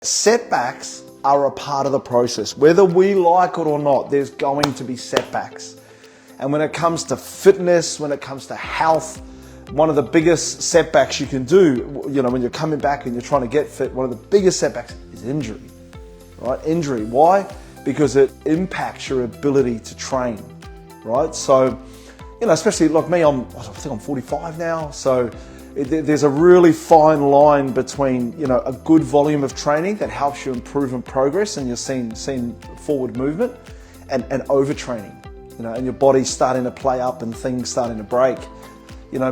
Setbacks are a part of the process. Whether we like it or not, there's going to be setbacks. And when it comes to fitness, when it comes to health, one of the biggest setbacks you can do, when you're coming back and you're trying to get fit, one of the biggest setbacks is injury, right? Injury. Why? Because it impacts your ability to train, right? So, especially like me, I think I'm 45 now, so there's a really fine line between, a good volume of training that helps you improve and progress and you're seeing forward movement and overtraining, and your body's starting to play up and things starting to break,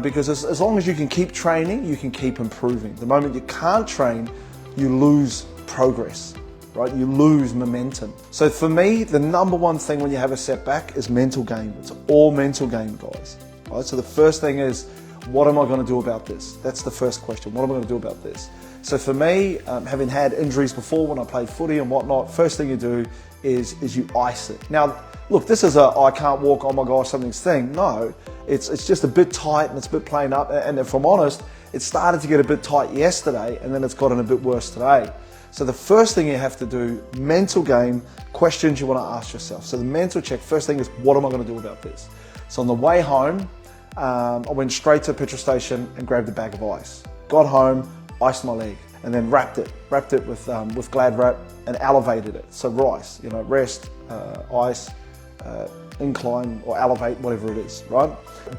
because as long as you can keep training, you can keep improving. The moment you can't train, you lose progress, right? You lose momentum. So for me, the number one thing when you have a setback is mental game. It's all mental game, guys. Right? So the first thing is, what am I going to do about this? That's the first question. What am I going to do about this? So for me, having had injuries before when I played footy and whatnot, first thing you do is you ice it. Now, look, this is I can't walk, oh my gosh, something's thing. No, it's just a bit tight and it's a bit playing up. And if I'm honest, it started to get a bit tight yesterday and then it's gotten a bit worse today. So the first thing you have to do, mental game, questions you want to ask yourself. So the mental check, first thing is, what am I going to do about this? So on the way home, I went straight to a petrol station and grabbed a bag of ice. Got home, iced my leg, and then wrapped it with Glad wrap and elevated it. So rice, rest, ice, incline or elevate, whatever it is, right?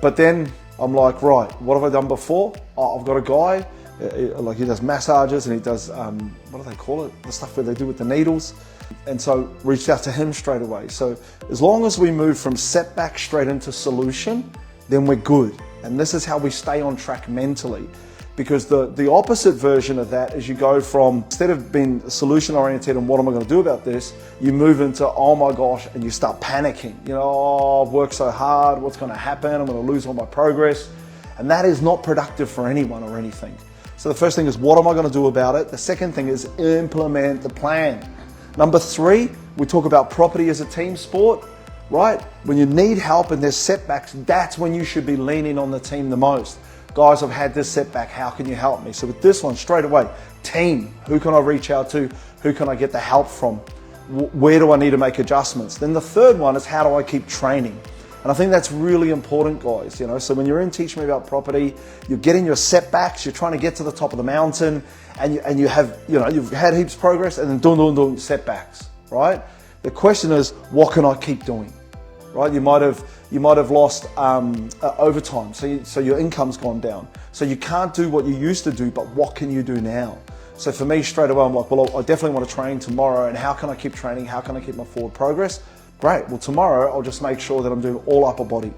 But then I'm like, right, what have I done before? Oh, I've got a guy, he does massages and he does, what do they call it? The stuff where they do with the needles. And so reached out to him straight away. So as long as we move from setback straight into solution, then we're good. And this is how we stay on track mentally. Because the opposite version of that is you go from, instead of being solution oriented and what am I going to do about this, you move into, oh my gosh, and you start panicking. I've worked so hard, what's going to happen? I'm going to lose all my progress. And that is not productive for anyone or anything. So the first thing is, what am I going to do about it? The second thing is implement the plan. Number 3, we talk about property as a team sport. Right? When you need help and there's setbacks, that's when you should be leaning on the team the most. Guys, I've had this setback, how can you help me? So with this one, straight away, team, who can I reach out to? Who can I get the help from? Where do I need to make adjustments? Then the third one is, how do I keep training? And I think that's really important, guys. So when you're in Teach Me About Property, you're getting your setbacks, you're trying to get to the top of the mountain and you have, you've had heaps of progress and then doing setbacks, right? The question is, what can I keep doing? Right, you might have lost overtime, so your income's gone down. So you can't do what you used to do, but what can you do now? So for me, straight away, I'm like, well, I definitely want to train tomorrow, and how can I keep training? How can I keep my forward progress? Great. Well, tomorrow I'll just make sure that I'm doing all upper body,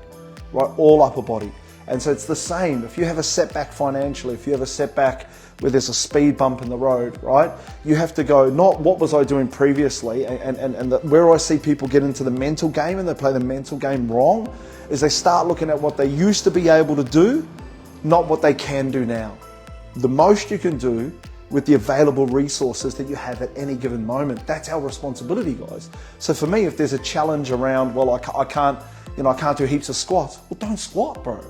right? All upper body. And so it's the same. If you have a setback financially, if you have a setback where there's a speed bump in the road, right? You have to go, not what was I doing previously, where I see people get into the mental game and they play the mental game wrong, is they start looking at what they used to be able to do, not what they can do now. The most you can do with the available resources that you have at any given moment, that's our responsibility, guys. So for me, if there's a challenge around, well, I can't do heaps of squats, well, don't squat, bro.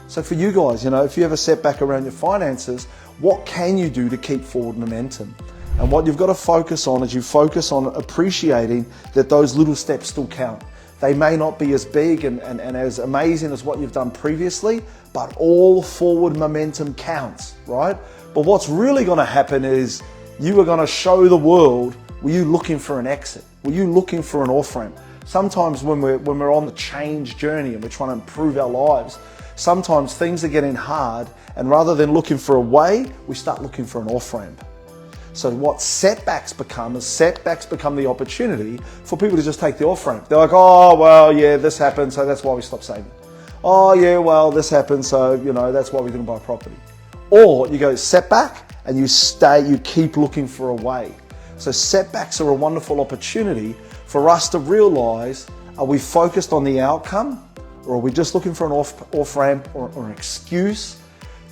So for you guys, if you have a setback around your finances, what can you do to keep forward momentum? And what you've got to focus on is you focus on appreciating that those little steps still count. They may not be as big and as amazing as what you've done previously, but all forward momentum counts, right? But what's really going to happen is you are going to show the world, were you looking for an exit? Were you looking for an off-ramp? Sometimes when we're on the change journey and we're trying to improve our lives, sometimes things are getting hard, and rather than looking for a way, we start looking for an off-ramp. So what setbacks become the opportunity for people to just take the off-ramp. They're like, oh, well, yeah, this happened, so that's why we stopped saving. Oh, yeah, well, this happened, so, that's why we didn't buy property. Or you go setback, and you keep looking for a way. So setbacks are a wonderful opportunity for us to realize, are we focused on the outcome? Or are we just looking for an off-ramp or an excuse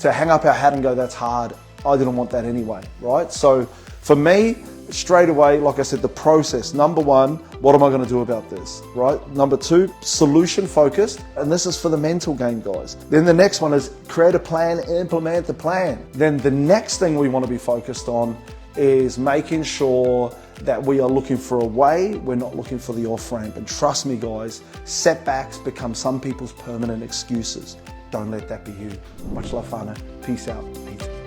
to hang up our hat and go, that's hard, I didn't want that anyway, right? So for me, straight away, like I said, the process. Number 1, what am I going to do about this, right? Number 2, solution focused. And this is for the mental game, guys. Then the next one is create a plan, implement the plan. Then the next thing we want to be focused on is making sure that we are looking for a way, we're not looking for the off-ramp. And trust me guys, setbacks become some people's permanent excuses. Don't let that be you. Much love, whānau. Peace out. Peace.